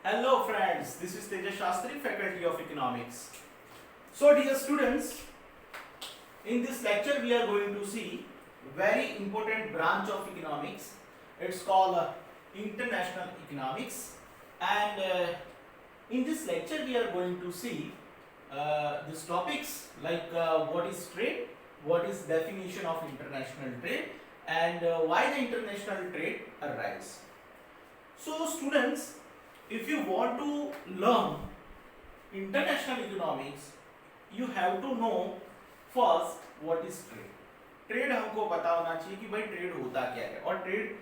Hello friends, this is Tejas Shastri, Faculty of Economics. So dear students, in this lecture we are going to see very important branch of economics. It's called International Economics, and in this lecture we are going to see these topics like what is trade, what is definition of international trade, and why the international trade arise. So students, if you want to learn international economics, you have to know first what is trade. Trade हमको पता होना चाहिए कि भाई trade होता क्या है और ट्रेड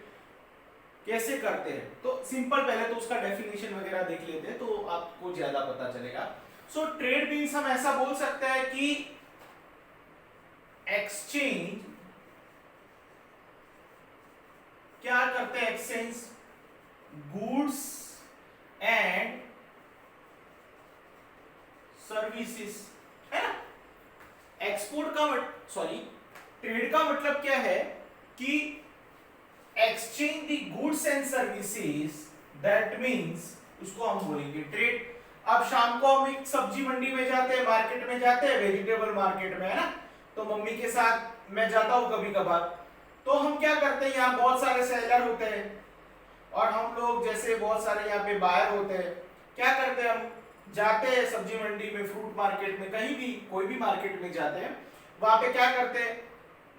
कैसे करते हैं. तो सिंपल पहले तो उसका डेफिनेशन वगैरह देख लेते हैं तो आपको ज्यादा पता चलेगा. सो ट्रेड मीन्स हम ऐसा बोल सकते हैं कि एक्सचेंज क्या करते हैं, एक्सचेंज गुड्स एंड सर्विसेज, है ना. एक्सपोर्ट का ट्रेड का मतलब क्या है कि exchange the goods and services, that means उसको हम बोलेंगे ट्रेड. अब शाम को हम एक सब्जी मंडी में जाते हैं, मार्केट में जाते हैं, वेजिटेबल मार्केट में, है ना. तो मम्मी के साथ मैं जाता हूं कभी कभार. तो हम क्या करते हैं, यहाँ बहुत सारे सेलर होते हैं और हम लोग जैसे बहुत सारे यहाँ पे बायर होते हैं. क्या करते हैं, हम जाते हैं सब्जी मंडी में, फ्रूट मार्केट में, कहीं भी कोई भी मार्केट में जाते हैं. वहां पे क्या करते हैं,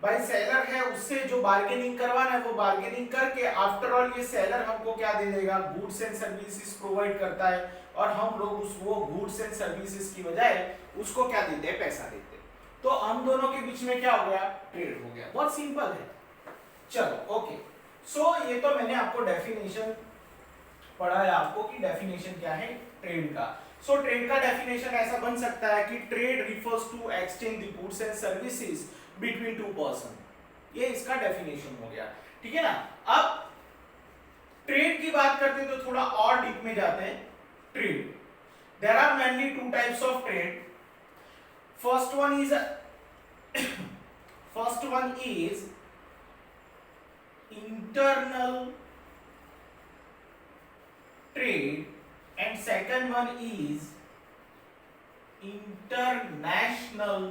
भाई सेलर है उससे जो बार्गेनिंग करवाना है वो बार्गेनिंग करके आफ्टर ऑल ये सेलर हमको क्या दे देगा, गुड्स एंड सर्विसेज प्रोवाइड करता है और हम लोग उस वो गुड्स एंड सर्विसेज की बजाय उसको क्या देते हैं, पैसा देते हैं. तो हम दोनों के बीच में क्या हो गया, ट्रेड हो गया. बहुत सिंपल है. चलो ओके. सो ये तो मैंने आपको डेफिनेशन पढ़ाया आपको कि डेफिनेशन क्या है ट्रेड का. सो ट्रेड का डेफिनेशन ऐसा बन सकता है कि trade refers to exchange the goods and services between two person. ये इसका डेफिनेशन हो गया, ठीक है ना. अब ट्रेड की बात करते हैं तो थोड़ा और डीप में जाते हैं. Trade, there are mainly two types of trade. First one is internal trade and second one is international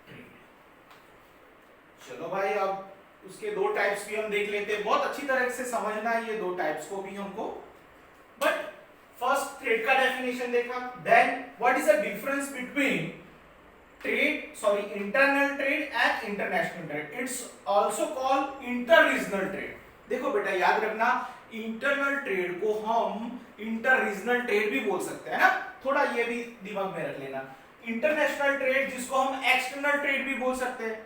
trade. चलो भाई, अब उसके दो टाइप्स भी हम देख लेते हैं. बहुत अच्छी तरह से समझना है ये दो टाइप्स को भी हमको. बट फर्स्ट ट्रेड का डेफिनेशन देखा, then what is the difference between internal trade and international trade. It's also called inter-regional trade. देखो बेटा याद रखना, इंटरनल ट्रेड को हम इंटर रीजनल ट्रेड भी बोल सकते हैं ना, थोड़ा ये भी दिमाग में रख लेना. इंटरनेशनल ट्रेड जिसको हम एक्सटर्नल ट्रेड भी बोल सकते हैं.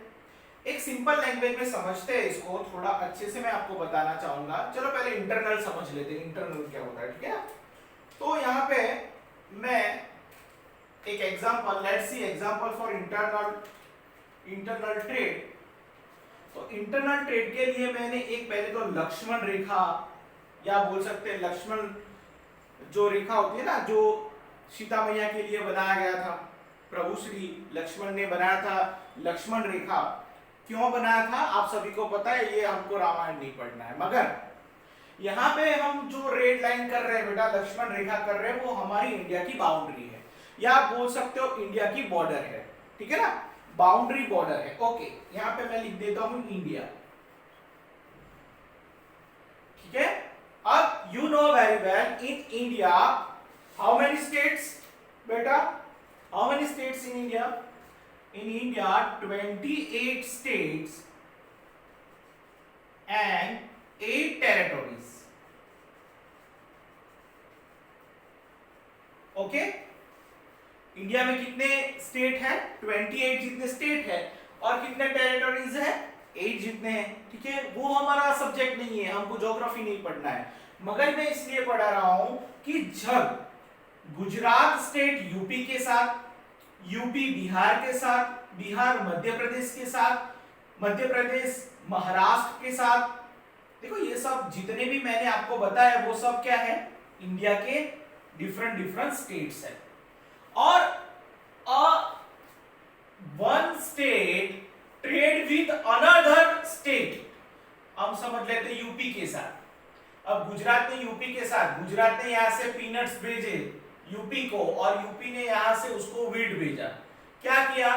एक सिंपल लैंग्वेज में समझते हैं इसको, थोड़ा अच्छे से मैं आपको बताना चाहूंगा. चलो पहले इंटरनल समझ लेते हैं, इंटरनल क्या होता है, ठीक है. तो यहाँ पे मैं एक example, let's see example for internal trade. तो इंटरनल ट्रेड के लिए मैंने एक पहले तो लक्ष्मण रेखा या बोल सकते हैं लक्ष्मण जो रेखा होती है ना, जो सीता मैया के लिए बनाया गया था, प्रभु श्री लक्ष्मण ने बनाया था. लक्ष्मण रेखा क्यों बनाया था आप सभी को पता है, ये हमको रामायण नहीं पढ़ना है. मगर यहाँ पे हम जो रेड लाइन कर रहे हैं बेटा, लक्ष्मण रेखा कर रहे हैं, वो हमारी इंडिया की बाउंड्री है या आप बोल सकते हो इंडिया की बॉर्डर है, ठीक है ना. बाउंड्री बॉर्डर है. ओके, यहां पे मैं लिख देता हूं इंडिया, ठीक है. अब you know very well in India how many states बेटा, how many states in India. In India 28 states and 8 territories. Okay, India में कितने स्टेट है, 28 जितने स्टेट है और कितने टेरिटोरीज है, 8 जितने हैं, ठीक है. वो हमारा सब्जेक्ट नहीं है, हमको ज्योग्राफी नहीं पढ़ना है. मगर मैं इसलिए पढ़ा रहा हूं कि जब गुजरात स्टेट यूपी के साथ, यूपी बिहार के साथ, बिहार मध्य प्रदेश के साथ, मध्य प्रदेश महाराष्ट्र के साथ, देखो ये सब जितने भी मैंने आपको बताया वो सब क्या है, इंडिया के डिफरेंट स्टेट्स है. और one state trade with another state, हम समझ समझ लेते यूपी के साथ। अब गुजरात ने यूपी के साथ, गुजरात ने यहाँ से पीनट्स भेजे यूपी को और यूपी ने यहाँ से उसको वीट भेजा। क्या किया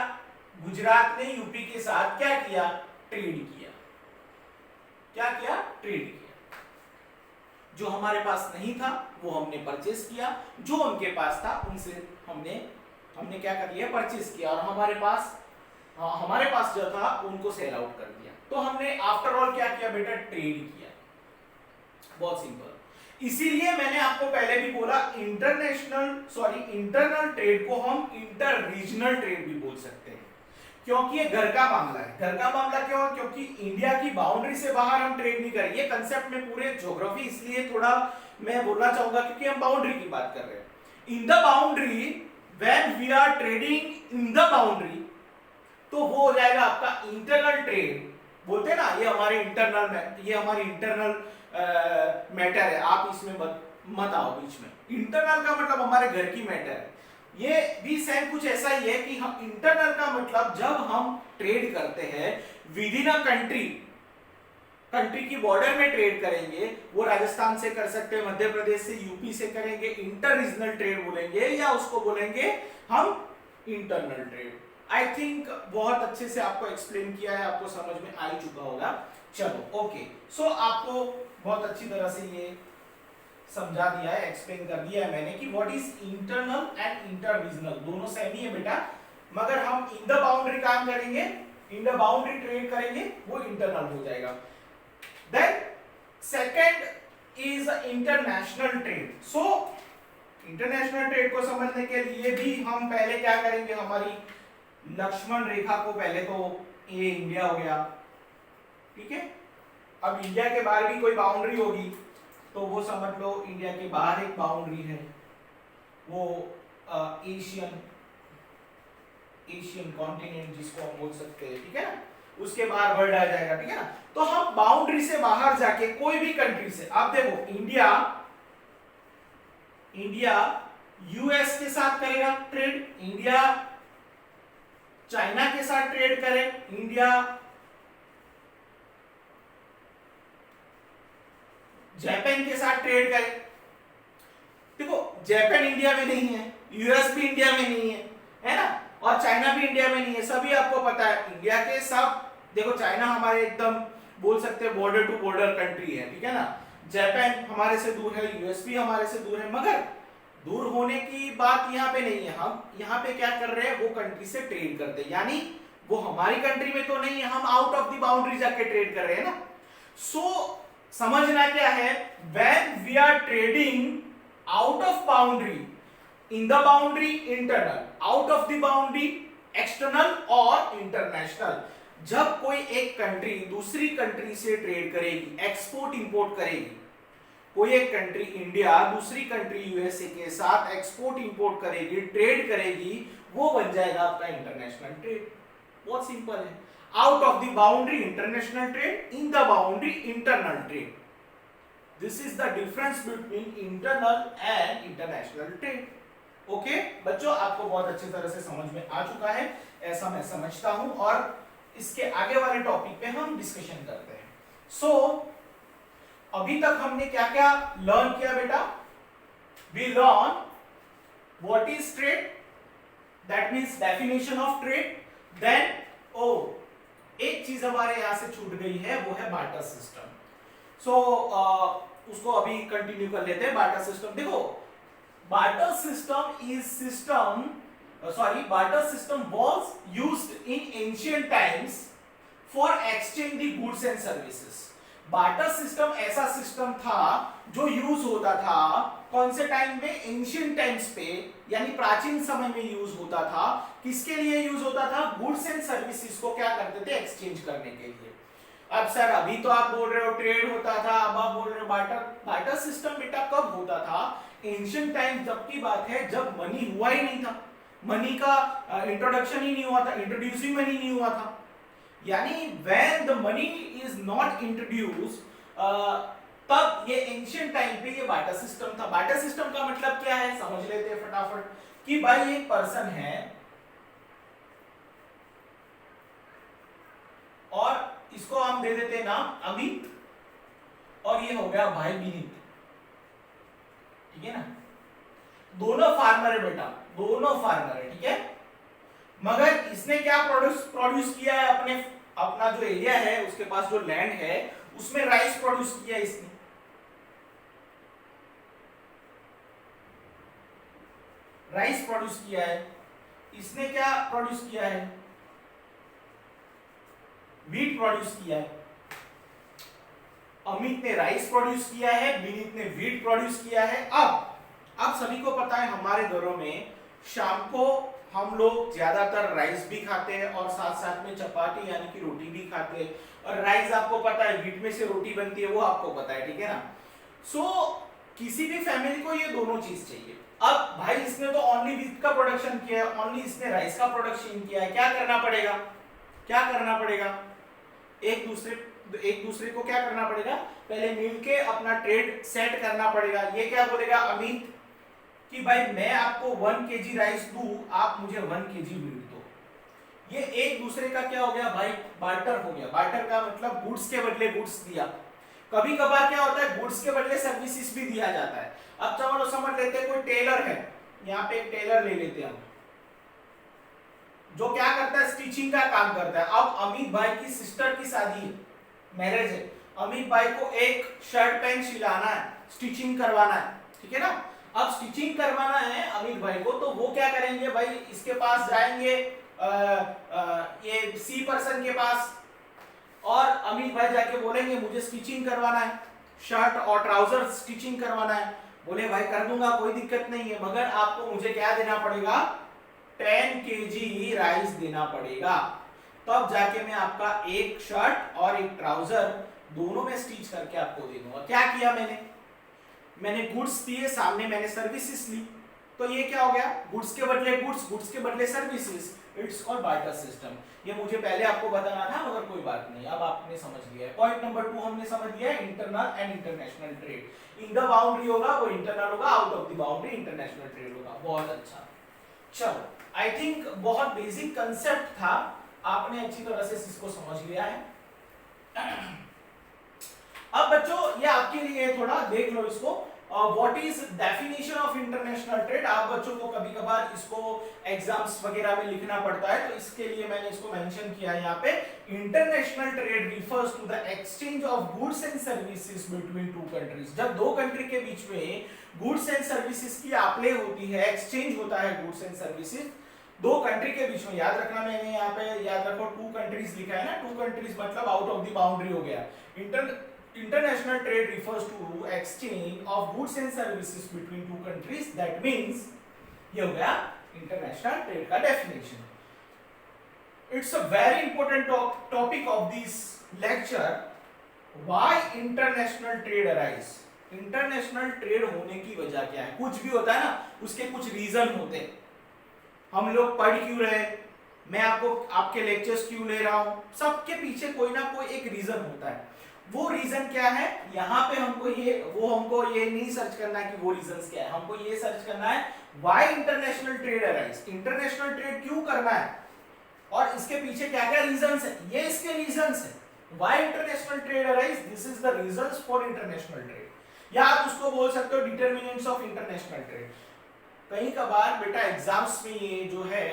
गुजरात ने यूपी के साथ, क्या किया, ट्रेड किया। क्या किया, ट्रेड किया। जो हमारे पास नहीं था वो हमने परचेस किया, जो उनके पास था उनसे हमने क्या कर लिया, परचेस किया, और हमारे पास जो था उनको सेल आउट कर दिया। तो हमने आफ्टर ऑल क्या किया बेटा, ट्रेड किया। बहुत सिंपल। इसीलिए मैंने आपको पहले भी बोला इंटरनल ट्रेड को हम इंटर रीजनल ट्रेड भी बोल सकते हैं, क्योंकि ये घर का मामला है। घर का मामला क्यों है, क्योंकि इंडिया की बाउंड्री से बाहर हम ट्रेड नहीं करेंगे। ये कंसेप्ट में पूरे ज्योग्राफी इसलिए थोड़ा मैं बोलना चाहूंगा क्योंकि हम बाउंड्री की बात कर रहे हैं। In the boundary, when we are trading in the boundary, तो वो हो जाएगा आपका इंटरनल ट्रेड। बोलते हैं ना ये हमारी इंटरनल मैटर है, आप इसमें मत आओ बीच में। इंटरनल का मतलब हमारे घर की मैटर है। ये भी सेम कुछ ऐसा ही है कि हम इंटरनल का मतलब जब हम ट्रेड करते हैं विद इन अ कंट्री की बॉर्डर में ट्रेड करेंगे, वो राजस्थान से कर सकते हैं, मध्य प्रदेश से, यूपी से करेंगे, इंटर रीजनल ट्रेड बोलेंगे, या उसको बोलेंगे हम इंटरनल ट्रेड। आई थिंक बहुत अच्छे से आपको एक्सप्लेन किया है, आपको समझ में आ ही चुका होगा। चलो ओके, सो आपको बहुत अच्छी तरह से ये समझा दिया है, एक्सप्लेन कर दिया है मैंने कि what is internal and inter regional, दोनों सेम ही है बेटा, मगर हम इन द बाउंड्री काम करेंगे, इन द बाउंड्री ट्रेड करेंगे, वो इंटरनल हो जाएगा। Then second is international trade. So international trade को समझने के लिए भी हम पहले क्या करेंगे, हमारी लक्ष्मण रेखा को, पहले तो ये इंडिया हो गया, ठीक है। अब इंडिया के बाहर भी कोई बाउंड्री होगी तो वो समझ लो इंडिया के बाहर एक बाउंड्री है, वो एशियन कॉन्टिनेंट जिसको हम बोल सकते हैं, ठीक है ना, उसके बाहर वर्ल्ड आ जाएगा, ठीक है ना। तो हम बाउंड्री से बाहर जाके कोई भी कंट्री से, आप देखो इंडिया यूएस के साथ करेगा ट्रेड, इंडिया चाइना के साथ ट्रेड करे, इंडिया जापान के साथ ट्रेड करे। देखो जापान इंडिया में नहीं है, यूएस भी इंडिया में नहीं है ना, और चाइना भी इंडिया में नहीं है, सभी आपको पता है। इंडिया के सब, देखो चाइना हमारे एकदम बोल सकते हैं बॉर्डर टू बॉर्डर कंट्री है, ठीक है ना, जापान हमारे से दूर है, यूएस भी हमारे से दूर है, मगर दूर होने की बात यहाँ पे नहीं है। हम यहाँ पे क्या कर रहे हैं, वो कंट्री से ट्रेड करते हैं, यानी वो हमारी कंट्री में तो नहीं है, हम आउट ऑफ द बाउंड्री जाके ट्रेड कर रहे हैं ना। सो समझना क्या है, when we are trading out of boundary, in the boundary internal, out of the boundary external और इंटरनेशनल। जब कोई एक कंट्री दूसरी कंट्री से ट्रेड करेगी, एक्सपोर्ट इंपोर्ट करेगी, कोई एक कंट्री इंडिया दूसरी कंट्री यूएसए के साथ एक्सपोर्ट इंपोर्ट करेगी, ट्रेड करेगी, वो बन जाएगा आपका इंटरनेशनल ट्रेड। बहुत सिंपल है, out of the boundary international trade, in the boundary internal trade. This is the difference between internal and international trade. Okay बच्चों, आपको बहुत अच्छी तरह से समझ में आ चुका है, ऐसा मैं समझता हूं, और इसके आगे वाले टॉपिक पे हम डिस्कशन करते हैं। सो अभी तक हमने क्या क्या लर्न किया बेटा, we learn what is trade, that means definition of trade. Then एक चीज हमारे यहां से छूट गई है, वो है बार्टर सिस्टम। सो उसको अभी कंटिन्यू कर लेते हैं। बार्टर सिस्टम, देखो barter system is barter system was used in ancient times for exchange the goods and services। Barter system ऐसा सिस्टम था जो यूज होता था कौन से टाइम में, एंशिएंट टाइम्स पे, यानी प्राचीन समय में यूज होता था। किसके लिए यूज होता था, गुड्स एंड सर्विसेज को क्या करते थे, एक्सचेंज करने के लिए। अब सर अभी तो आप बोल रहे हो ट्रेड होता था, अब आप बोल रहे हो बार्टर। बार्टर सिस्टम बेटा कब होता था, एंशिएंट टाइम जब की बात है, जब मनी हुआ ही नहीं था, मनी का इंट्रोडक्शन ही नहीं हुआ था, इंट्रोड्यूसिंग मनी नहीं हुआ था, यानी when the money is not introduced, तब ये एंशिएंट टाइम पे ये बार्टर सिस्टम था। बार्टर सिस्टम का मतलब क्या है, समझ लेते हैं फटाफट, कि भाई एक पर्सन है और इसको हम दे देते हैं नाम अमित, और ये हो गया भाई विनीत, ठीक है ना। दोनों फार्मर है बेटा, दोनों फार्मर है, ठीक है। मगर इसने क्या प्रोड्यूस किया है, अपना जो एरिया है उसके पास जो लैंड है उसमें राइस प्रोड्यूस किया इसने। राइस प्रोड्यूस किया है इसने, क्या प्रोड्यूस किया है, व्हीट प्रोड्यूस किया है। अमित ने राइस प्रोड्यूस किया है, विनीत ने व्हीट प्रोड्यूस किया है। अब सभी को पता है हमारे घरों में शाम को हम लोग ज्यादातर राइस भी खाते हैं और साथ साथ में चपाती यानी कि रोटी भी खाते हैं। और राइस आपको पता है व्हीट में से रोटी बनती है, वो आपको पता है, ठीक है ना। किसी भी फैमिली को ये दोनों चीज चाहिए। अब भाई इसने तो ओनली व्हीट का प्रोडक्शन किया है, ओनली इसने राइस का प्रोडक्शन किया है। क्या करना पड़ेगा, एक दूसरे को क्या करना पड़ेगा, पहले मिलके अपना ट्रेड सेट करना पड़ेगा। ये क्या बोलेगा अमित कि भाई मैं आपको 1 kg राइस दूं, आप मुझे 1 kg व्हीट दो। ये एक दूसरे का क्या हो गया भाई, बार्टर हो गया। बार्टर का मतलब गुड्स के बदले गुड्स दिया। कभी कभार क्या होता है, गुड्स के बदले सर्विसेज भी दिया जाता है। अब चलो समझ लेते हैं कोई टेलर है, यहाँ पे एक टेलर ले लेते हैं हम, जो क्या करता है, स्टिचिंग का काम करता है। अब अमित भाई की सिस्टर की शादी है, मैरिज है, अमित भाई को एक शर्ट पैंट सिलाना है, स्टिचिंग करवाना है, ठीक है ना। अब स्टिचिंग करवाना है अमित भाई को, तो वो क्या करेंगे भाई, इसके पास जाएंगे ये सी पर्सन के पास, और अमित भाई जाके बोलेंगे मुझे स्टिचिंग करवाना है, शर्ट और ट्राउजर स्टिचिंग करवाना है। बोले भाई कर दूंगा, कोई दिक्कत नहीं है, मगर आपको मुझे क्या देना पड़ेगा, 10 kg राइस देना पड़ेगा। तब जाके मैं आपका एक शर्ट और एक ट्राउजर दोनों में स्टिच करके आपको दे दूंगा। क्या किया मैंने गुड्स दिए, सामने मैंने सर्विसेज ली, तो ये क्या हो गया, गुड्स के बदले गुड्स के बदले services. It's called barter system. ये मुझे पहले आपको बताना था, मगर कोई बात नहीं, अब आपने समझ लिया है। पॉइंट नंबर 2 हमने समझ लिया है, internal and international trade. In the boundary होगा वो इंटरनल होगा, out of the boundary international trade होगा। बहुत अच्छा, चलो आई थिंक बहुत बेसिक कंसेप्ट था, आपने अच्छी तरह से इसको समझ लिया है। अब बच्चों ये आपके लिए थोड़ा देख लो इसको, what is definition of international trade. आप बच्चों को कभी कभार इसको एग्जाम्स वगैरह में लिखना पड़ता है, तो इसके लिए मैंने इसको मेंशन किया है यहाँ पे। International trade refers to the exchange of goods and services between two countries. जब दो कंट्री के बीच में गुड्स एंड सर्विसेज की आपले होती है, एक्सचेंज होता है गुड्स एंड सर्विसेज दो कंट्री के बीच में। याद रखना, मैंने यहाँ पे याद रखो 2 कंट्रीज लिखा है ना, 2 कंट्रीज मतलब आउट ऑफ द बाउंड्री हो गया। International trade refers to exchange of goods and services between 2 countries. That means ये हो गया international trade का definition. It's a very important topic of this lecture. Why international trade arise? International trade होने की वजह क्या है? कुछ भी होता है ना, उसके कुछ रीजन होते हैं। हम लोग पढ़ क्यों रहे, मैं आपके लेक्चर्स क्यों ले रहा हूं, सबके पीछे कोई ना कोई एक रीजन होता है। वो रीजन क्या है, यहाँ पे हमको ये नहीं सर्च करना है कि वो रीजंस क्या है, हमको ये सर्च करना है why international trade arise. International trade क्यों करना है और इसके पीछे क्या क्या रीजंस है, ये इसके रीजंस है। Why international trade arise, this is the reasons for international trade, या आप उसको बोल सकते हो डिटरमिनेंट्स ऑफ इंटरनेशनल ट्रेड। कहीं कभार बेटा एग्जाम्स में ये जो है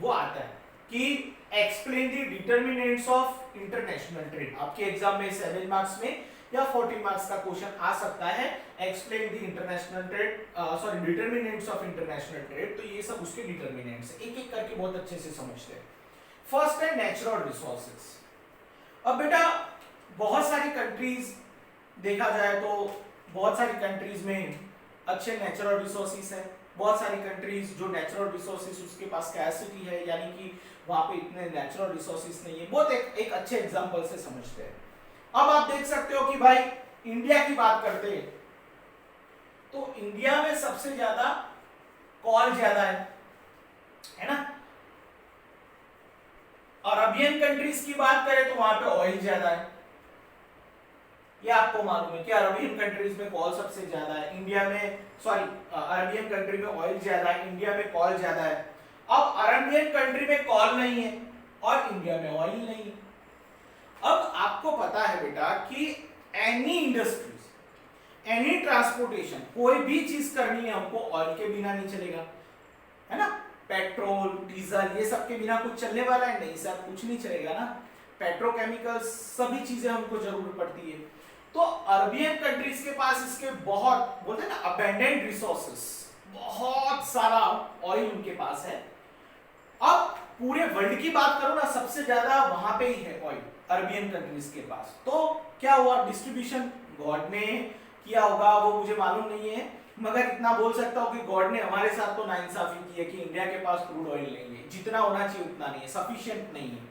वो आता है कि explain the determinants of international trade. आपके एग्जाम में 7 मार्क्स में या 40 मार्क्स का क्वेश्चन आ सकता है, explain the international trade, sorry determinants of international trade. तो ये सब उसके डिटरमिनेंट्स एक एक करके बहुत अच्छे से समझते हैं। फर्स्ट है नेचुरल रिसोर्सेज। अब बेटा बहुत सारी कंट्रीज देखा जाए तो बहुत सारी कंट्रीज में अच्छे नेचुरल रिसोर्सेज है, बहुत सारी कंट्रीज जो नेचुरल रिसोर्सेज उसके पास कैपेसिटी है, यानी कि वहां पे इतने नेचुरल रिसोर्सेज नहीं है। बहुत एक अच्छे एग्जांपल से समझते हैं। अब आप देख सकते हो कि भाई इंडिया की बात करते हैं तो इंडिया में सबसे ज्यादा कॉल ज्यादा है ना। अरबियन कंट्रीज की बात करें तो वहां पे ऑयल ज्यादा है, ये आपको मालूम है कि अरबियन कंट्रीज में कॉल सबसे ज्यादा है, इंडिया में अरबियन कंट्री में ऑयल ज्यादा है, इंडिया में कॉल ज्यादा है। अब अरबियन कंट्री में कॉल नहीं है और इंडिया में ऑयल नहीं है। अब आपको पता है बेटा कि एनी इंडस्ट्रीज एनी ट्रांसपोर्टेशन, कोई भी चीज करनी है हमको ऑयल के बिना नहीं चलेगा, है ना। पेट्रोल डीजल ये सब के बिना कुछ चलने वाला है नहीं सर, कुछ नहीं चलेगा ना। पेट्रोकेमिकल्स सभी चीजें हमको जरूरत पड़ती है। तो अरबियन कंट्रीज के पास इसके बहुत बोलते हैं ना अबेंडेंट रिसोर्सेस, बहुत सारा ऑयल उनके पास है। अब पूरे वर्ल्ड की बात करो ना, सबसे ज्यादा वहां पे ही है ऑयल अरबियन कंट्रीज के पास। तो क्या हुआ, डिस्ट्रीब्यूशन गॉड ने किया होगा वो मुझे मालूम नहीं है, मगर इतना बोल सकता हूं कि गॉड ने हमारे साथ तो नाइंसाफी की है कि इंडिया के पास क्रूड ऑयल नहीं है, जितना होना चाहिए उतना नहीं है, सफिशिएंट नहीं है।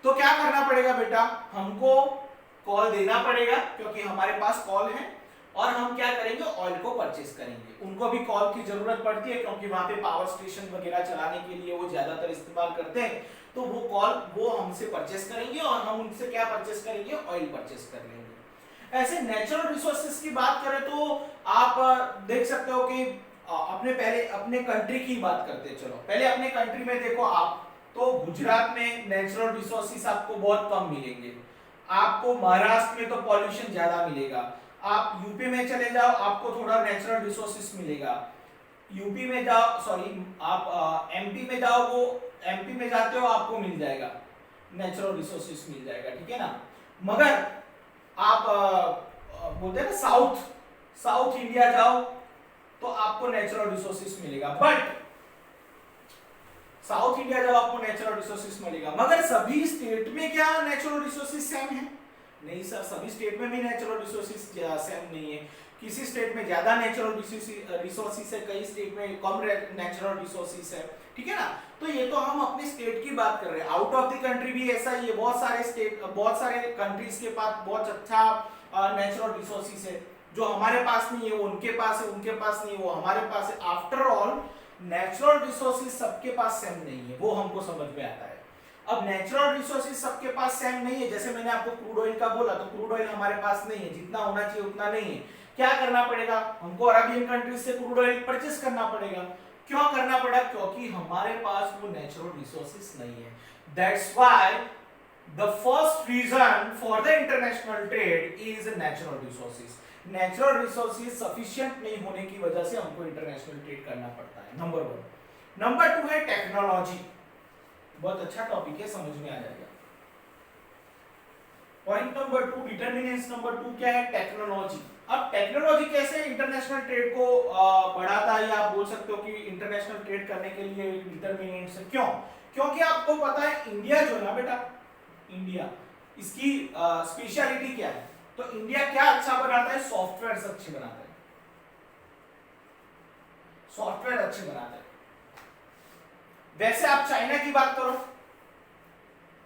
तो क्या करना पड़ेगा बेटा, हमको कॉल देना पड़ेगा, क्योंकि हमारे पास कॉल है, और हम क्या करेंगे, ऑयल को परचेस करेंगे। उनको भी कॉल की जरूरत पड़ती है, क्योंकि वहां पे पावर स्टेशन वगैरह चलाने के लिए वो ज्यादातर इस्तेमाल करते हैं। तो वो कॉल वो हमसे परचेस करेंगे, और हम उनसे क्या परचेस करेंगे, ऑयल परचेस कर लेंगे। ऐसे नेचुरल रिसोर्सेज की बात करें तो आप देख सकते हो कि पहले अपने कंट्री की बात करते हैं। चलो पहले अपने कंट्री में देखो आप, तो गुजरात में नेचुरल रिसोर्सेज आपको बहुत कम मिलेंगे। आपको महाराष्ट्र में तो पॉल्यूशन ज्यादा मिलेगा। आप यूपी में चले जाओ, आपको थोड़ा नेचुरल रिसोर्सेज मिलेगा। यूपी में जाओ, सॉरी आप एमपी में जाओ, वो एमपी में जाते हो आपको मिल जाएगा नेचुरल रिसोर्सेज मिल जाएगा, ठीक है ना। मगर आप बोलते हैं ना साउथ इंडिया जाओ तो आपको नेचुरल रिसोर्सेज मिलेगा, बट साउथ इंडिया जाओ आपको नेचुरल रिसोर्सेज मिलेगा। मगर सभी स्टेट में क्या नेचुरल रिसोर्सेज सेम है? नहीं सर, सभी स्टेट में भी नेचुरल रिसोर्सेज सेम नहीं है। किसी स्टेट में ज्यादा नेचुरल रिसोर्सेज है, कई स्टेट में कम नेचुरल रिसोर्सेज है, ठीक है ना। तो ये तो हम अपने स्टेट की बात कर रहे हैं। आउट ऑफ द कंट्री भी ऐसा ही है, बहुत सारे कंट्रीज के पास बहुत अच्छा नेचुरल रिसोर्सेज है। जो हमारे पास नहीं है वो उनके पास है, उनके पास नहीं है वो हमारे पास है। आफ्टर ऑल नेचुरल रिसोर्सेज सबके पास सेम नहीं है, वो हमको समझ में आता है। अब नेचुरल रिसोर्सेज सबके पास सेम नहीं है, जैसे मैंने आपको क्रूड ऑयल का बोला, तो क्रूड ऑयल हमारे पास नहीं है, जितना होना चाहिए उतना नहीं है। क्या करना पड़ेगा, हमको अरबियन कंट्रीज से क्रूड ऑयल परचेस करना पड़ेगा। क्यों करना पड़ा, क्योंकि हमारे पास वो नेचुरल रिसोर्सेज नहीं है। That's why the first reason for the international trade is natural resources. Natural resources sufficient नहीं होने की वजह से हमको इंटरनेशनल ट्रेड करना पड़ता है, नंबर 1। नंबर 2 है टेक्नोलॉजी। बहुत अच्छा टॉपिक है, समझ में आ जाएगा। पॉइंट नंबर 2, डिटरमिनेंट्स नंबर 2 क्या है, टेक्नोलॉजी। अब टेक्नोलॉजी कैसे इंटरनेशनल ट्रेड को बढ़ाता है, या आप बोल सकते हो कि इंटरनेशनल ट्रेड करने के लिए डिटरमिनेंट्स है। क्यों? क्योंकि आपको पता है इंडिया जो है ना बेटा, इंडिया इसकी स्पेशलिटी क्या है, तो इंडिया क्या अच्छा बनाता है, सॉफ्टवेयर अच्छे बनाता है, सॉफ्टवेयर अच्छे बनाता है। वैसे आप चाइना की बात करो,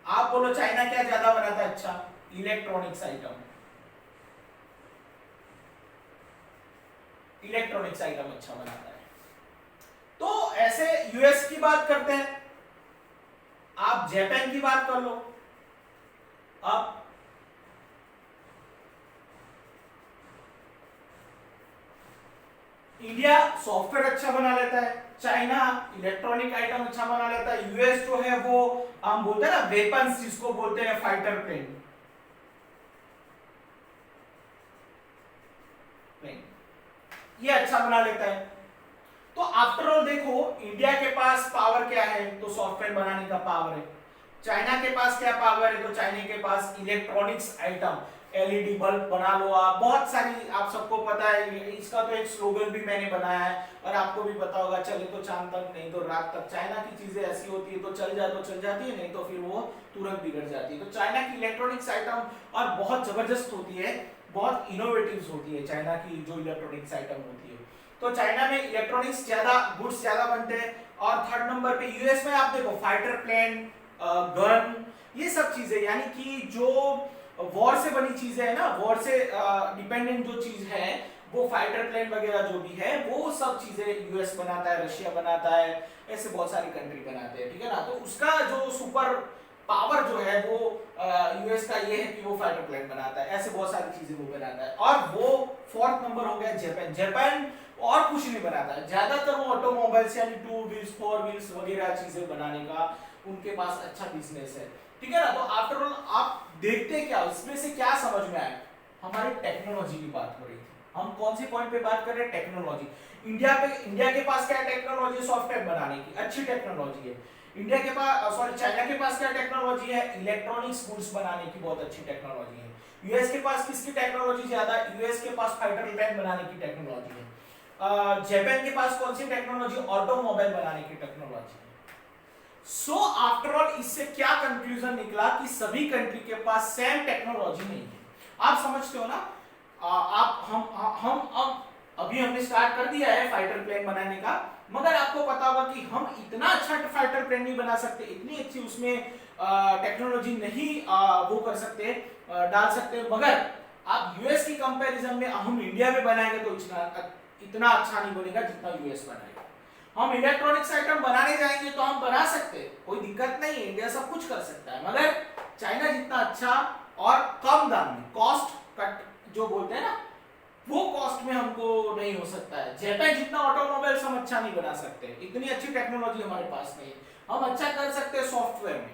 आप बोलो चाइना क्या ज्यादा बनाता है अच्छा, इलेक्ट्रॉनिक्स आइटम, इलेक्ट्रॉनिक्स आइटम अच्छा बनाता है। तो ऐसे यूएस की बात करते हैं, आप जापान की बात कर लो, आप इंडिया सॉफ्टवेयर अच्छा बना लेता है, चाइना इलेक्ट्रॉनिक आइटम अच्छा बना लेता है, यूएस जो है वो हम बोलते हैं ना वेपन्स जिसको बोलते हैं फाइटर प्लेन, ये अच्छा बना लेता है। तो आफ्टर ऑल देखो इंडिया के पास पावर क्या है, तो सॉफ्टवेयर बनाने का पावर है। चाइना के पास क्या पावर है, तो चाइना के पास इलेक्ट्रॉनिक्स आइटम, एलईडी बल्ब बना लो आप, बहुत सारी, आप सबको पता है इसका तो एक स्लोगन भी मैंने बनाया है, और आपको भी पता होगा, चले तो चांद तक नहीं तो रात तक। चाइना की चीजें ऐसी होती है, तो चल जाए तो चल जाती है, नहीं तो फिर वो तुरंत बिगड़ जाती है। तो चाइना की इलेक्ट्रॉनिक्स आइटम और बहुत जबरदस्त होती है, बहुत इनोवेटिव होती है चाइना की जो इलेक्ट्रॉनिक्स आइटम होती है। तो चाइना में इलेक्ट्रॉनिक्स ज्यादा, गुड्स ज्यादा बनते हैं। और थर्ड नंबर पे यूएस में आप देखो फाइटर प्लेन, गन, ये सब चीजें, यानी कि जो वॉर से बनी चीजें है ना, वॉर से डिपेंडेंट जो चीज है, वो फाइटर प्लेन वगैरह जो भी है, वो सब चीजें यूएस बनाता है, रशिया बनाता है, ऐसे बहुत सारी कंट्री बनाते हैं, ठीक है ना। तो उसका जो सुपर पावर जो है वो यूएस का ये है कि वो फाइटर प्लेन बनाता है, ऐसे बहुत सारी चीजें वो बनाता है। और वो फोर्थ नंबर हो गया जापान। जापान और कुछ नहीं बनाता है, ज्यादातर वो ऑटोमोबाइल्स यानी 2 व्हील्स 4 व्हील्स वगैरह चीजें बनाने का उनके पास अच्छा बिजनेस है, ठीक है ना। तो आफ्टर ऑल आप देखते क्या, इसमें से क्या समझ में आया, हमारी टेक्नोलॉजी की बात हो रही थी, हम कौन से पॉइंट पे बात कर रहे हैं? टेक्नोलॉजी। इंडिया के पास क्या टेक्नोलॉजी? सॉफ्टवेयर बनाने की अच्छी टेक्नोलॉजी है। इंडिया के पास सॉरी चाइना के पास क्या टेक्नोलॉजी है? इलेक्ट्रॉनिक्स गुड्स बनाने की बहुत अच्छी टेक्नोलॉजी है। यूएस के पास किसकी टेक्नोलॉजी ज्यादा? यूएस के पास फाइटर प्लेन बनाने की टेक्नोलॉजी है। जापान के पास कौन सी टेक्नोलॉजी? ऑटोमोबाइल बनाने की टेक्नोलॉजी है। सो आफ्टर ऑल इससे क्या कंक्लूजन निकला कि सभी कंट्री के पास सेम टेक्नोलॉजी नहीं है। आप समझते हो ना? आप हम अब अभी हमने स्टार्ट कर दिया है फाइटर प्लेन बनाने का, मगर आपको पता होगा कि हम इतना अच्छा फाइटर प्लेन नहीं बना सकते, इतनी अच्छी उसमें टेक्नोलॉजी नहीं वो कर सकते, डाल सकते, मगर आप यूएस की कंपैरिजन में हम इंडिया में बनाएंगे तो इतना अच्छा नहीं बनेगा जितना यूएस बनाएगा। हम इलेक्ट्रॉनिक्स आइटम बनाने जाएंगे तो हम बना सकते, कोई दिक्कत नहीं है, इंडिया सब कुछ कर सकता है, मगर चाइना जितना अच्छा और कम दाम में, कॉस्ट कट जो बोलते हैं ना, वो कॉस्ट में हमको नहीं हो सकता है। जापान जितना ऑटोमोबाइल्स हम अच्छा नहीं बना सकते, इतनी अच्छी टेक्नोलॉजी हमारे पास नहीं है। हम अच्छा कर सकते हैं सॉफ्टवेयर में।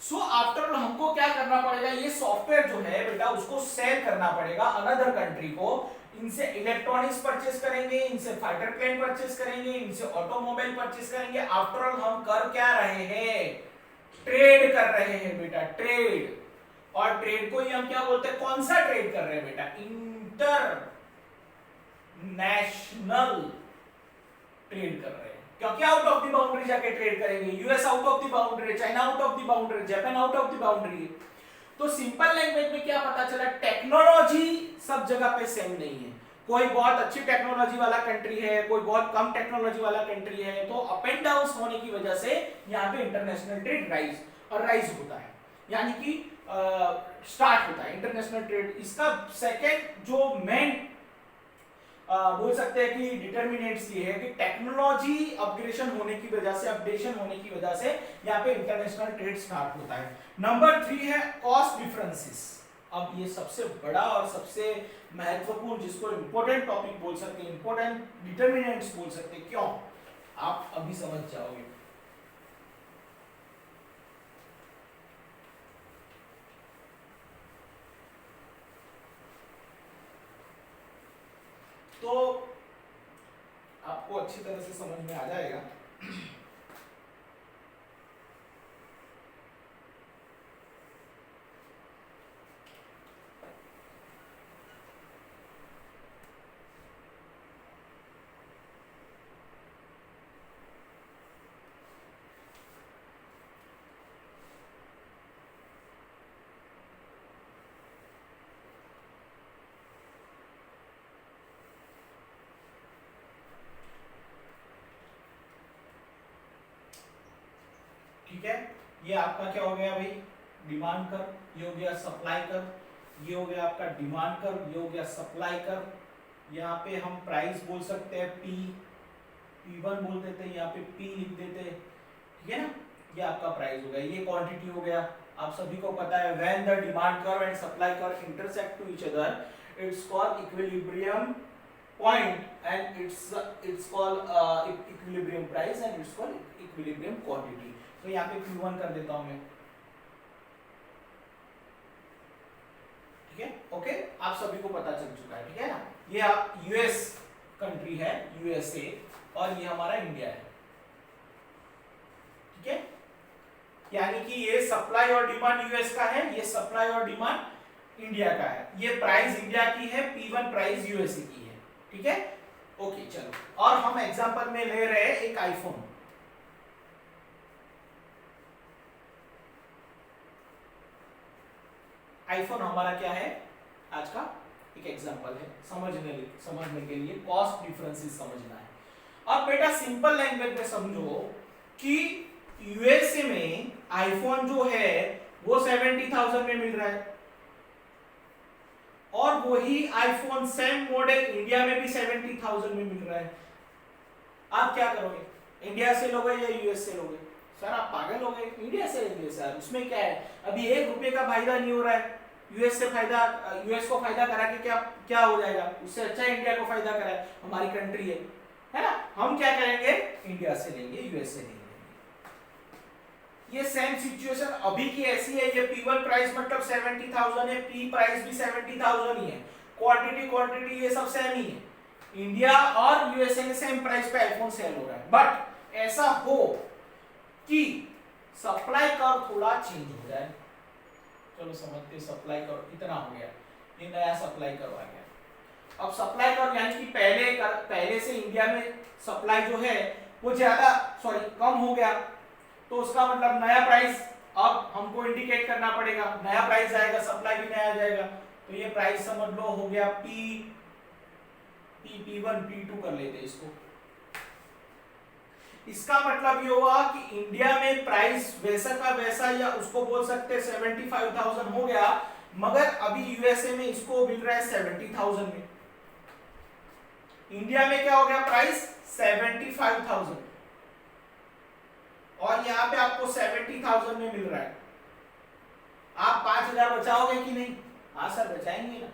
सो आफ्टर ऑल हमको क्या करना पड़ेगा? ये सॉफ्टवेयर जो है बेटा उसको सेल करना पड़ेगा अनदर कंट्री को। इनसे इलेक्ट्रॉनिक्स परचेस करेंगे, इनसे फाइटर प्लेन परचेस करेंगे, इनसे ऑटोमोबाइल परचेस करेंगे। आफ्टर ऑल हम कर क्या रहे हैं? ट्रेड कर रहे हैं बेटा, ट्रेड। और ट्रेड को ही हम क्या बोलते हैं? कौन सा ट्रेड कर रहे हैं बेटा? इंटरनेशनल ट्रेड कर रहे हैं, क्योंकि आउट ऑफ द बाउंड्री जाके ट्रेड करेंगे। US out of the boundary, China out of the boundary, Japan out of the boundary. तो सिंपल लैंग्वेज में क्या पता चला? टेक्नोलॉजी सब जगह पे सेम नहीं है। कोई बहुत अच्छी टेक्नोलॉजी वाला कंट्री है, कोई बहुत कम टेक्नोलॉजी वाला कंट्री है, तो अप एंड डाउन होने की वजह से यहाँ पे इंटरनेशनल ट्रेड राइज होता है, यानी कि स्टार्ट होता है इंटरनेशनल ट्रेड। इसका सेकेंड जो मेन बोल सकते हैं कि डिटर्मिनेंट्स ये है कि टेक्नोलॉजी अपग्रेडेशन होने की वजह से, अपडेशन होने की वजह से यहाँ पे इंटरनेशनल ट्रेड स्टार्ट होता है। नंबर 3 है कॉस्ट डिफरेंसेस। अब ये सबसे बड़ा और सबसे महत्वपूर्ण, जिसको इंपॉर्टेंट टॉपिक बोल सकते हैं, इंपॉर्टेंट डिटर्मिनेंट्स बोल सकते हैं। क्यों? आप अभी समझ जाओगे। तो आपको अच्छी तरह से समझ में आ जाएगा। ठीक है, ये आपका क्या हो गया भाई? डिमांड कर, ये हो गया सप्लाई कर, ये हो गया आपका डिमांड कर, ये हो गया सप्लाई कर। यहाँ पे हम प्राइस बोल सकते हैं P1 बोल देते हैं, यहाँ पे P लिख देते हैं, ठीक है ना? ये आपका प्राइस हो गया, ये क्वांटिटी हो गया। आप सभी को पता है when the demand curve and supply curve intersect to each other it's called equilibrium point and it's called equilibrium price and it's called equilibrium quantity. तो यहाँ पे Q1 कर देता हूं मैं, ठीक है? ओके, आप सभी को पता चल चुका है, ठीक है ना? ये आप यूएस कंट्री है, यूएसए, और ये हमारा इंडिया है, ठीक है? यानी कि ये सप्लाई और डिमांड यूएस का है, ये सप्लाई और डिमांड इंडिया का है। ये प्राइस इंडिया की है, P1 प्राइस यूएसए की है, ठीक है? ओके चलो, और हम एग्जांपल में ले रहे हैं एक आईफोन। आईफोन हमारा क्या है आज का? एक एग्जांपल है, समझने के लिए कॉस्ट डिफरेंसेस समझना है। अब बेटा सिंपल लैंग्वेज में समझो कि यूएसए में आईफोन जो है वो 70,000 में मिल रहा है, और वही आईफोन सेम मॉडल इंडिया में भी 70,000 में मिल रहा है। आप क्या करोगे? इंडिया से लोगे या यूएस से लोगे? सर आप पागल हो गए, इंडिया से लेंगे सर, उसमें क्या है? अभी 1 रुपये का फायदा नहीं हो रहा है। यूएस से फायदा, यूएस को फायदा करा के क्या क्या हो जाएगा? उससे अच्छा इंडिया को फायदा करा है, हमारी कंट्री है ना? हम क्या करेंगे? इंडिया से लेंगे, यूएस से लेंगे। ये सेम सिचुएशन अभी की ऐसी है। ये P1 प्राइस मतलब 70,000 है, P प्राइस भी 70,000 ही है। क्वांटिटी ये सब सेम ही है, इंडिया और यूएसए में सेम प्राइस पे आईफोन सेल हो रहा है, बट ऐसा हो कि सप्लाई कर्व थोड़ा चेंज हो जाए। चलो समझते, सप्लाई कर्व इतना हो गया, ये नया सप्लाई कर्व आ गया। अब सप्लाई कर्व यानी कि पहले से इंडिया में सप्लाई जो है वो ज्यादा कम हो गया, तो उसका मतलब नया प्राइस अब हमको इंडिकेट करना पड़ेगा, नया प्राइस आएगा, सप्लाई भी नया जाएगा, तो ये प्राइस समझ लो हो गया P1 P2 कर लेते इसको। इसका मतलब ये हुआ कि इंडिया में प्राइस वैसा का वैसा, या उसको बोल सकते 75,000 हो गया, मगर अभी यूएसए में इसको मिल रहा है 70,000 में। इंडिया में क्या हो गया प्राइस 75,000 और यहाँ पे आपको 70,000 में मिल रहा है। आप 5,000 बचाओगे कि नहीं? हाँ सर बचाएंगे ना।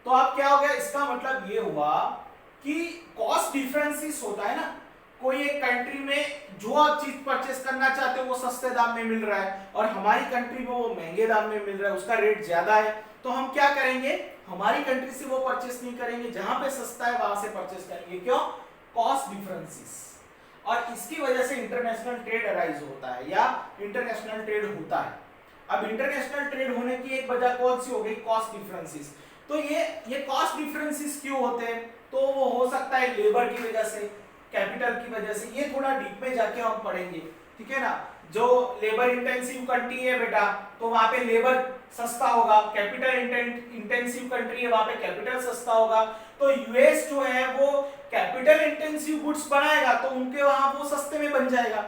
तो अब क्या हो गया, इसका मतलब ये हुआ कि कॉस्ट डिफरेंसेस होता है ना, कोई एक कंट्री में जो आप चीज परचेस करना चाहते हो वो सस्ते दाम में मिल रहा है और हमारी कंट्री में वो महंगे दाम में मिल रहा है, उसका रेट ज्यादा है, तो हम क्या करेंगे, हमारी कंट्री से वो परचेस नहीं करेंगे, जहां पे सस्ता है वहां से परचेस करेंगे। क्यों? Cost differences. और इसकी वजह से इंटरनेशनल ट्रेड अराइज होता है या इंटरनेशनल ट्रेड होता है। अब इंटरनेशनल ट्रेड होने की एक वजह कौन सी हो गई? Cost differences. तो ये कॉस्ट डिफरेंसेस क्यों होते हैं? तो वो हो सकता है लेबर की वजह से, कैपिटल की वजह से, ये थोड़ा डीप में जाके हम पढ़ेंगे, ठीक है ना। जो लेबर इंटेंसिव कंट्री है बेटा, तो वहां पे लेबर सस्ता होगा, कैपिटल इंटेंसिव कंट्री है, वहां पे कैपिटल सस्ता होगा। तो यूएस जो है वो कैपिटल इंटेंसिव गुड्स बनाएगा तो उनके वहां वो सस्ते में बन जाएगा,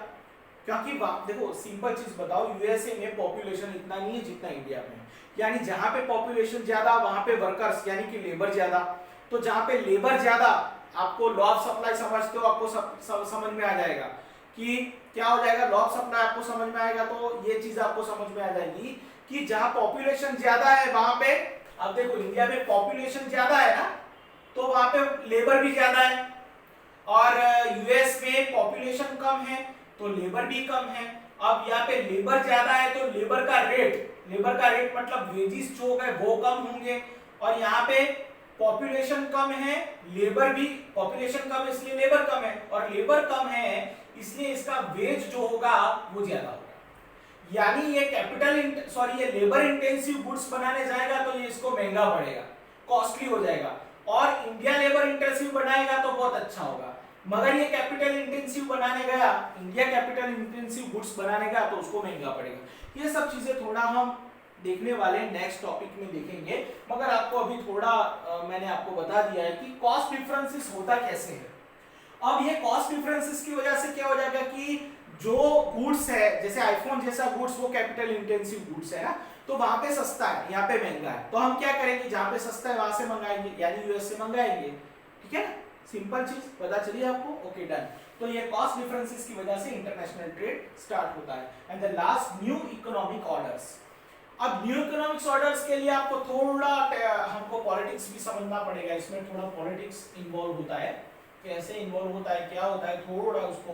क्योंकि देखो सिंपल चीज बताओ, यूएसए में पॉपुलेशन इतना नहीं है जितना इंडिया में है, यानी जहां पे पॉपुलेशन ज्यादा वहां पे वर्कर्स यानी कि लेबर ज्यादा, तो जहां पे लेबर ज्यादा, आपको लॉ ऑफ सप्लाई समझते हो, आपको समझ में आ जाएगा कि क्या हो जाएगा, लॉ ऑफ सप्लाई आपको समझ में आएगा, तो ये चीज आपको समझ में आ जाएगी कि जहां पॉपुलेशन ज्यादा है वहां पे, अब देखो इंडिया में पॉपुलेशन ज्यादा है ना, तो वहां पे लेबर भी ज्यादा है, और यूएस में पॉपुलेशन कम है तो लेबर भी कम है। अब यहाँ पे लेबर ज्यादा है तो लेबर का रेट मतलब वेजेस जो है वो कम होंगे, और यहाँ पे पॉपुलेशन कम है, लेबर भी, पॉपुलेशन कम है इसलिए लेबर कम है, और लेबर कम है इसलिए इसका वेज जो होगा वो ज्यादा होगा। यानी ये लेबर इंटेंसिव गुड्स बनाने जाएगा तो ये इसको महंगा पड़ेगा, कॉस्टली हो जाएगा, और इंडिया लेबर इंटेंसिव बनाएगा तो बहुत अच्छा होगा। मगर ये कैपिटल इंटेंसिव बनाने गया, इंडिया कैपिटल इंटेंसिव गुड्स बनाने गया तो उसको महंगा पड़ेगा। ये सब चीजें थोड़ा हम देखने वाले नेक्स्ट टॉपिक में देखेंगे, मगर आपको अभी थोड़ा मैंने आपको बता दिया है कि कॉस्ट डिफरेंसेस होता कैसे है। अब ये कॉस्ट डिफरेंसेस की वजह से क्या हो जाएगा कि जो गुड्स है, जैसे आईफोन जैसा गुड्स वो कैपिटल इंटेंसिव गुड्स है ना, तो वहां पे सस्ता है, यहाँ पे महंगा है, तो हम क्या करेंगे, जहां पे सस्ता है वहां से मंगाएंगे, यानी यूएस से मंगाएंगे, ठीक है ना। सिंपल चीज पता चली आपको? Okay done. तो ये कॉस्ट डिफरेंसेस की वजह से इंटरनेशनल ट्रेड स्टार्ट होता है। And the last, new economic orders. अब न्यू इकोनॉमिक्स ऑर्डर्स के लिए आपको थोड़ा हमको पॉलिटिक्स भी समझना पड़ेगा, इसमें थोड़ा पॉलिटिक्स इन्वॉल्व होता है, कैसे इन्वॉल्व होता है, क्या होता है, थोड़ा उसको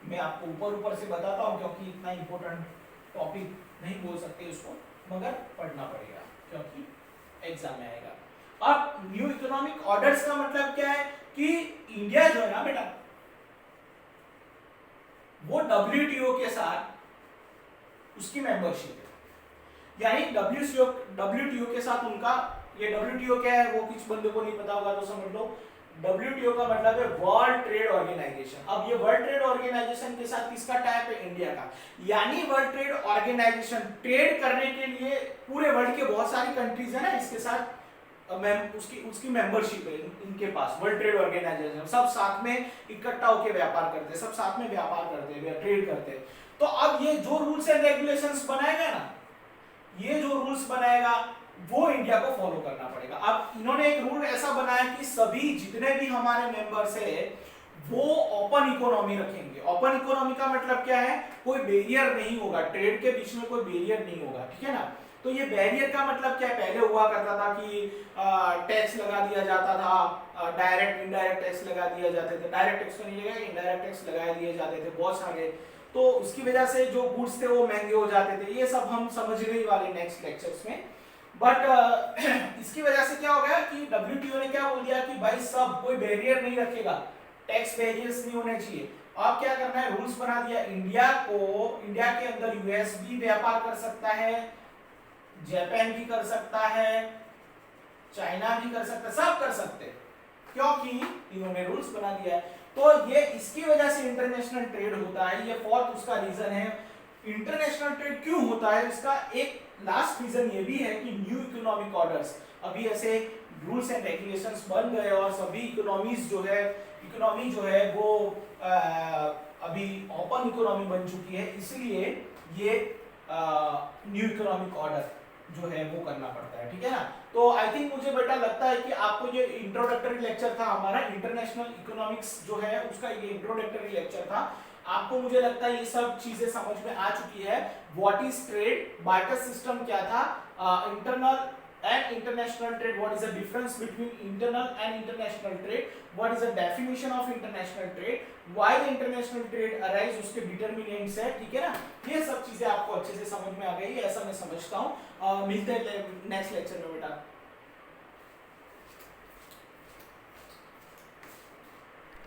मैं आपको ऊपर से बताता हूँ, क्योंकि इतना इंपॉर्टेंट टॉपिक नहीं बोल सकते उसको, मगर पढ़ना पड़ेगा क्योंकि एग्जाम में आएगा। अब न्यू इकोनॉमिक ऑर्डर्स का मतलब क्या है कि इंडिया जो है ना बेटा, वो डब्ल्यूटीओ के साथ उसकी मेंबरशिप है, यानी डब्ल्यूटीओ के साथ उनका, ये डब्ल्यूटीओ क्या है वो कुछ बंदे को नहीं पता होगा तो समझ लो, डब्ल्यूटीओ का मतलब है वर्ल्ड ट्रेड ऑर्गेनाइजेशन। अब ये वर्ल्ड ट्रेड ऑर्गेनाइजेशन के साथ किसका टाइप है? इंडिया का। यानी वर्ल्ड ट्रेड ऑर्गेनाइजेशन ट्रेड करने के लिए पूरे वर्ल्ड के बहुत सारी कंट्रीज है ना, इसके साथ उसकी मेंबरशिप है इनके पास, वर्ल्ड ट्रेड ऑर्गेनाइजेशन, सब साथ में इकट्ठा होकर व्यापार करते हैं, सब साथ में व्यापार करते हैं, ट्रेड करते हैं। तो अब ये जो रूल्स एंड रेगुलेशंस बनाएगा ना, ये जो रूल्स बनाएगा वो इंडिया को फॉलो करना पड़ेगा। अब इन्होंने एक रूल ऐसा बनाया कि सभी जितने भी हमारे मेंबर्स है वो ओपन इकोनॉमी रखेंगे। ओपन इकोनॉमी का मतलब क्या है? कोई बैरियर नहीं होगा, ट्रेड के बीच में कोई बैरियर नहीं होगा, ठीक है ना। तो ये बैरियर का मतलब क्या है? पहले हुआ करता था कि टैक्स लगा दिया जाता था, डायरेक्ट इनडायरेक्ट टैक्स लगा दिए जाते थे, डायरेक्ट टैक्स तो नहीं लगा, इनडायरेक्ट टैक्स लगा दिए जाते थे बहुत सारे, तो उसकी वजह से जो गुड्स थे वो महंगे हो जाते थे। ये सब हम समझने वाले नेक्स्ट लेक्चर्स में। बट इसकी वजह से क्या हो गया कि WTO ने क्या बोल दिया कि भाई सब कोई बैरियर नहीं रखेगा, टैक्स बैरियर्स नहीं होने चाहिए। अब क्या करना है, रूल्स बना दिया इंडिया के अंदर यूएस भी व्यापार कर सकता है, जापान भी कर सकता है, चाइना भी कर सकता है, सब कर सकते हैं क्योंकि इन्होंने रूल्स बना दिया है। तो ये इसकी वजह से इंटरनेशनल ट्रेड होता है, ये फोर्थ उसका रीजन है। इंटरनेशनल ट्रेड क्यों होता है, इसका एक लास्ट रीजन ये भी है कि न्यू इकोनॉमिक ऑर्डर्स, अभी ऐसे रूल्स एंड रेगुलेशंस बन गए और सभी इकोनॉमी जो है वो अभी ओपन इकोनॉमी बन चुकी है, इसलिए ये न्यू इकोनॉमिक ऑर्डर जो है वो करना पड़ता है, ठीक है ना। तो आई थिंक मुझे बेटा लगता है कि आपको ये इंट्रोडक्टरी लेक्चर था हमारा, इंटरनेशनल इकोनॉमिक्स जो है उसका ये इंट्रोडक्टरी लेक्चर था। आपको मुझे लगता है ये सब चीजें समझ में आ चुकी है। What is trade, barter system क्या था, internal and international trade, what is the difference between internal and international trade, what is the definition of international trade, why the international trade arise, उसके determinants है, ठीक है ना। ये सब चीजें आपको अच्छे से समझ में आ गई, ऐसा मैं समझता हूँ। मिलते हैं नेक्स्ट लेक्चर में बेटा।